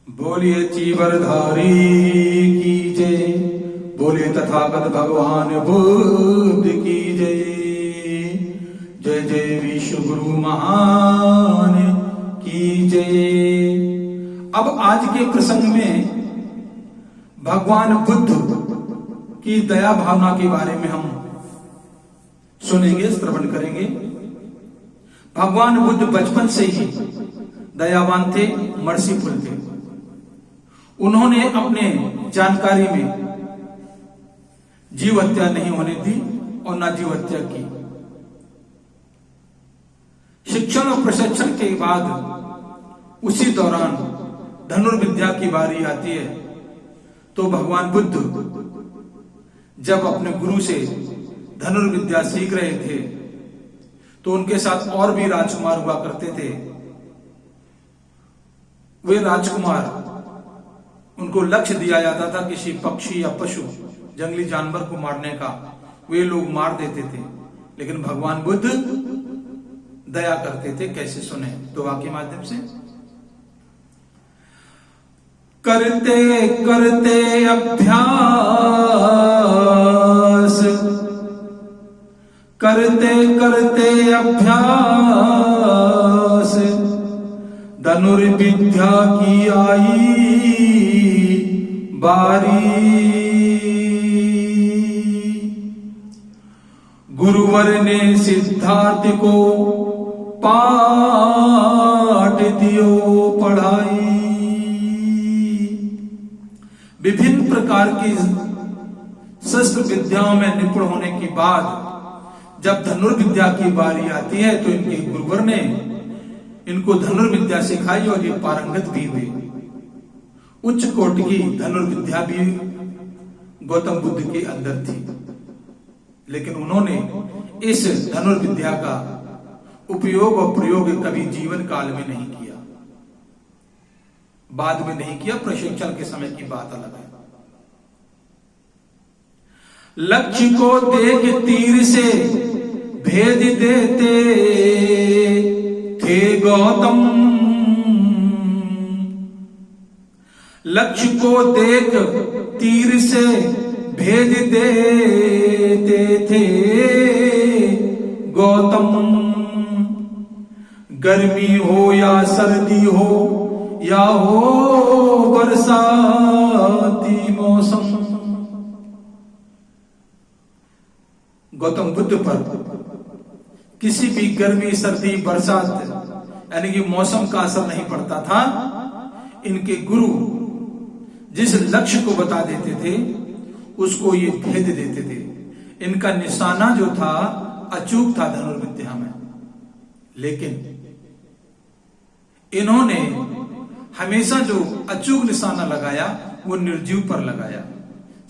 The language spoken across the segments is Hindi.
बोलिए चीवरधारी की जय, बोलिए तथागत भगवान बुद्ध की जय। जय जय विश्व गुरु महान की जय। अब आज के प्रसंग में भगवान बुद्ध की दया भावना के बारे में हम सुनेंगे, श्रवण करेंगे। भगवान बुद्ध बचपन से ही दयावान थे, मर्सीफुल थे। उन्होंने अपने जानकारी में जीव हत्या नहीं होने दी और ना जीव हत्या की। शिक्षण और प्रशिक्षण के बाद उसी दौरान धनुर्विद्या की बारी आती है, तो भगवान बुद्ध जब अपने गुरु से धनुर्विद्या सीख रहे थे तो उनके साथ और भी राजकुमार हुआ करते थे। वे राजकुमार, उनको लक्ष्य दिया जाता था किसी पक्षी या पशु, जंगली जानवर को मारने का, वे लोग मार देते थे। लेकिन भगवान बुद्ध दया करते थे। कैसे सुने तो वाक्य माध्यम से। करते करते अभ्यास, करते करते अभ्यास, धनुर्विद्या की आई बारी। गुरुवर ने सिद्धार्थ को पाठ दियो पढ़ाई। विभिन्न प्रकार की शस्त्र विद्याओं में निपुण होने के बाद जब धनुर्विद्या की बारी आती है तो इनके गुरुवर ने इनको धनुर्विद्या सिखाई और ये पारंगत भी हुए। उच्च कोटि की धनुर्विद्या भी गौतम बुद्ध के अंदर थी, लेकिन उन्होंने इस धनुर्विद्या का उपयोग और प्रयोग कभी जीवन काल में नहीं किया, बाद में नहीं किया। प्रशिक्षण के समय की बात अलग है। लक्ष्य को देख तीर से भेद देते थे गौतम। लक्ष्य को देख तीर से भेद देते थे गौतम। गर्मी हो या सर्दी हो या हो बरसाती मौसम, गौतम बुद्ध पर किसी भी गर्मी, सर्दी, बरसात यानी कि मौसम का असर नहीं पड़ता था। इनके गुरु जिस लक्ष्य को बता देते थे उसको ये भेद देते थे। इनका निशाना जो था अचूक था धनुर्विद्या में, लेकिन इन्होंने हमेशा जो अचूक निशाना लगाया वो निर्जीव पर लगाया,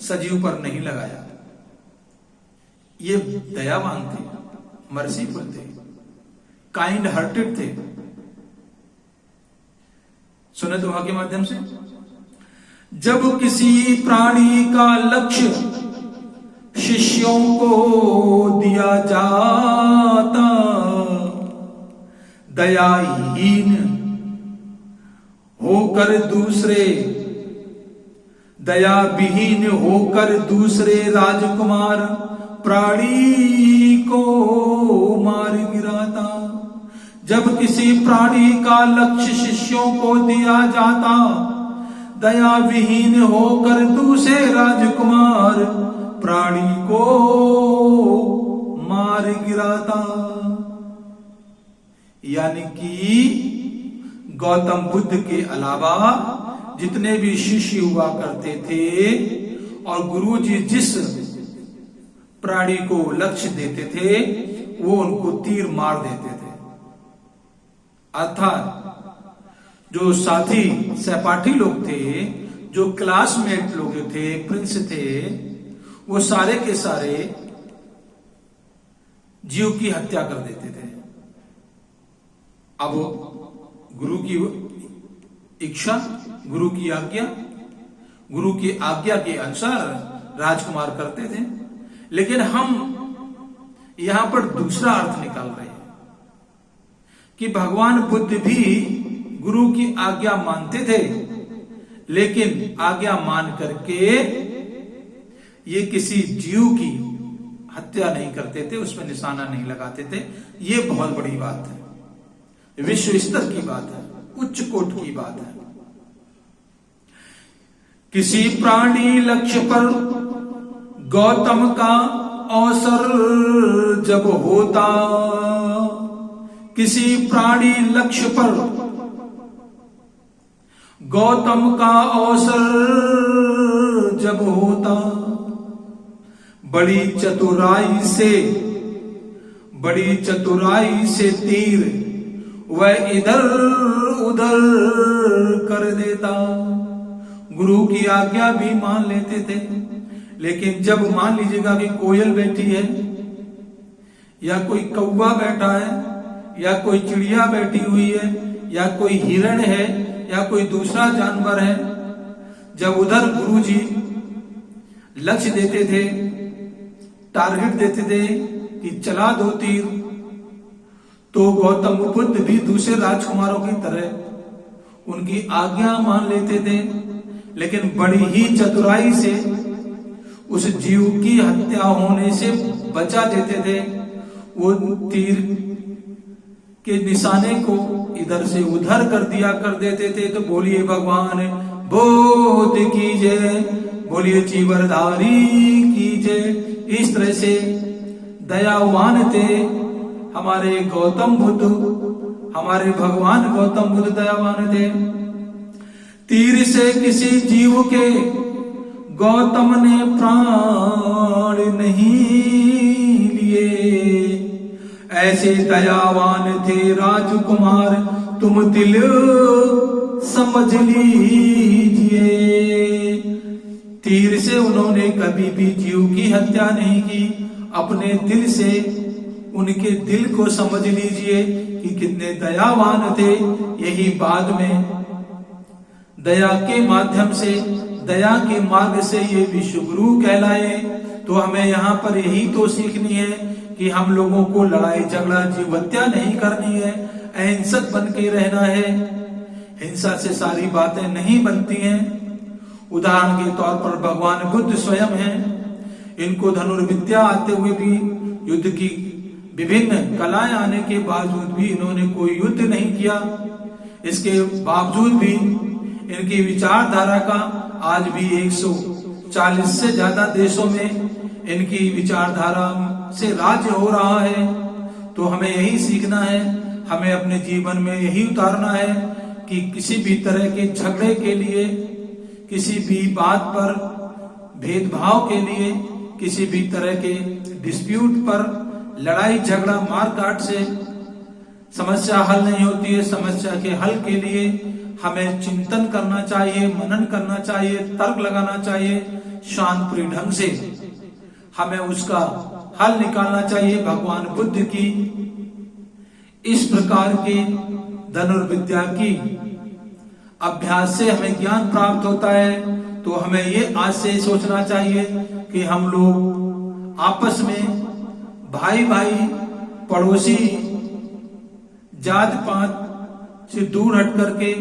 सजीव पर नहीं लगाया। ये दयावान थे, मर्सीफुल थे, काइंड हार्टेड थे। सुने तो वहां के माध्यम से। जब किसी प्राणी का लक्ष्य शिष्यों को दिया जाता, दयाहीन होकर दूसरे, दया विहीन होकर दूसरे राजकुमार प्राणी को मार गिराता। जब किसी प्राणी का लक्ष्य शिष्यों को दिया जाता, दया विहीन होकर दूसरे राजकुमार प्राणी को मार गिराता। यानी कि गौतम बुद्ध के अलावा जितने भी शिष्य हुआ करते थे और गुरुजी जिस प्राणी को लक्ष्य देते थे वो उनको तीर मार देते थे। अर्थात जो साथी सहपाठी लोग थे, जो क्लासमेट लोग थे, प्रिंस थे, वो सारे के सारे जीव की हत्या कर देते थे। अब गुरु की इच्छा, गुरु की आज्ञा, गुरु की आज्ञा के अनुसार राजकुमार करते थे। लेकिन हम यहां पर दूसरा अर्थ निकाल रहे हैं कि भगवान बुद्ध भी गुरु की आज्ञा मानते थे लेकिन आज्ञा मान करके ये किसी जीव की हत्या नहीं करते थे, उसमें निशाना नहीं लगाते थे। ये बहुत बड़ी बात है, विश्व स्तर की बात है, उच्च कोट की बात है। किसी प्राणी लक्ष्य पर गौतम का अवसर जब होता, किसी प्राणी लक्ष्य पर गौतम का अवसर जब होता, बड़ी चतुराई से तीर वह इधर उधर कर देता। गुरु की आज्ञा भी मान लेते थे, लेकिन जब मान लीजिएगा कि कोयल बैठी है या कोई कौवा बैठा है या कोई चिड़िया बैठी हुई है या कोई हिरण है या कोई दूसरा जानवर है, जब उधर गुरुजी लक्ष्य देते थे, टारगेट देते थे कि चला दो तीर, तो गौतम बुद्ध भी दूसरे राजकुमारों की तरह उनकी आज्ञा मान लेते थे, लेकिन बड़ी ही चतुराई से उस जीव की हत्या होने से बचा देते थे। वो तीर के निशाने को इधर से उधर कर दिया कर देते थे। तो बोलिए भगवान बोध की जय, बोलिए चीवरधारी की जय। इस तरह से दयावान थे हमारे गौतम बुद्ध, हमारे भगवान गौतम बुद्ध दयावान थे। तीर से किसी जीव के गौतम ने प्राण नहीं लिए, ऐसे दयावान थे राजकुमार तुम दिल समझ लीजिए। तीर से उन्होंने कभी भी जीव की हत्या नहीं की, अपने दिल से उनके दिल को समझ लीजिए कि कितने दयावान थे। यही बाद में दया के माध्यम से, दया के मार्ग से ये विश्व गुरु कहलाए। तो हमें यहाँ पर यही तो सीखनी है कि हम लोगों को लड़ाई झगड़ा जीव हत्या नहीं करनी है, अहिंसक बन के रहना है। हिंसा से सारी बातें नहीं बनती हैं। उदाहरण के तौर पर भगवान बुद्ध स्वयं हैं, इनको धनुर्विद्या आते हुए भी, युद्ध की विभिन्न कलाएं आने के बावजूद भी इन्होंने कोई युद्ध नहीं किया। इसके बावजूद भी इनकी विचारधारा का आज भी 140 से ज्यादा देशों में इनकी विचारधारा से राज्य हो रहा है। तो हमें यही सीखना है, हमें अपने जीवन में यही उतारना है कि किसी भी तरह के झगड़े के लिए, किसी भी बात पर भेदभाव के लिए, किसी भी तरह के डिस्प्यूट पर लड़ाई झगड़ा मारकाट से समस्या हल नहीं होती है। समस्या के हल के लिए हमें चिंतन करना चाहिए, मनन करना चाहिए, तर्क लगाना चाहिए, शांतप्रिय ढंग से हमें उसका हल निकालना चाहिए। भगवान बुद्ध की इस प्रकार की धनुर्विद्या की अभ्यास से हमें ज्ञान प्राप्त होता है। तो हमें ये आज से सोचना चाहिए कि हम लोग आपस में भाई भाई, पड़ोसी, जात पात से दूर हट करके,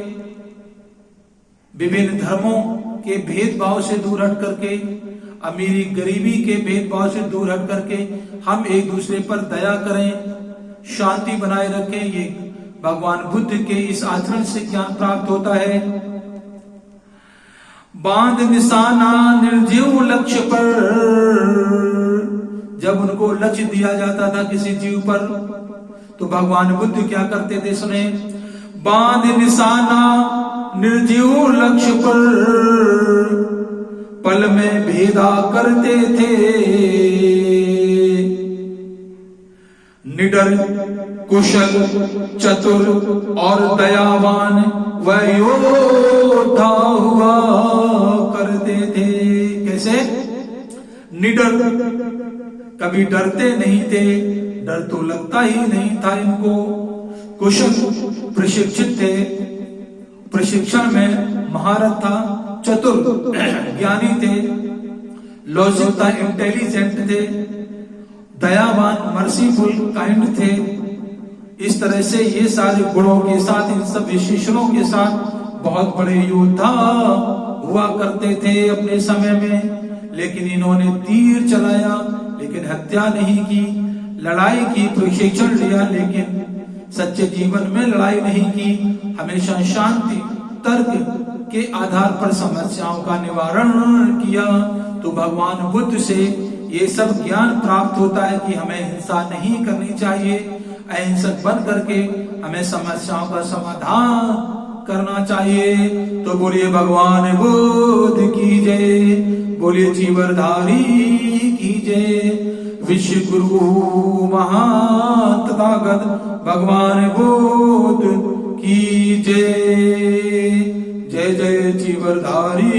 विभिन्न धर्मों के भेदभाव से दूर हट करके, अमीरी गरीबी के भेदभाव से दूर हट करके हम एक दूसरे पर दया करें, शांति बनाए रखें। ये भगवान बुद्ध के इस आचरण से ज्ञान प्राप्त होता है। बांध निशाना निर्जीव लक्ष्य पर, जब उनको लक्ष्य दिया जाता था किसी जीव पर, तो भगवान बुद्ध क्या करते थे सुने। बांध निशाना निर्जीव लक्ष्य पर, पल में भेदा करते थे। निडर, कुशल, चतुर और दयावान वह योद्धा हुआ करते थे। कैसे? निडर, कभी डरते नहीं थे, डर तो लगता ही नहीं था इनको। कुशल, प्रशिक्षित थे, प्रशिक्षण में महारत था। चतुर, ज्ञानी थे, लॉजिक था, इंटेलिजेंट थे। दयावान, मर्सीफुल, काइंड थे। इस तरह से ये सारे गुणों के साथ, इन सब विशेषणों के साथ बहुत बड़े योद्धा हुआ करते थे अपने समय में, लेकिन इन्होंने तीर चलाया लेकिन हत्या नहीं की, लड़ाई की प्रशिक्षण लिया लेकिन सच्चे जीवन में लड़ाई नहीं की, हमेशा शांति तर्क के आधार पर समस्याओं का निवारण किया। तो भगवान बुद्ध से ये सब ज्ञान प्राप्त होता है कि हमें हिंसा नहीं करनी चाहिए, अहिंसक बन करके हमें समस्याओं का समाधान करना चाहिए। तो बोलिए भगवान बुद्ध की जय, बोलिए चीवरधारी की जय, विश्व गुरु महान तथागत भगवान बुद्ध की जय। जय जय चीवरधारी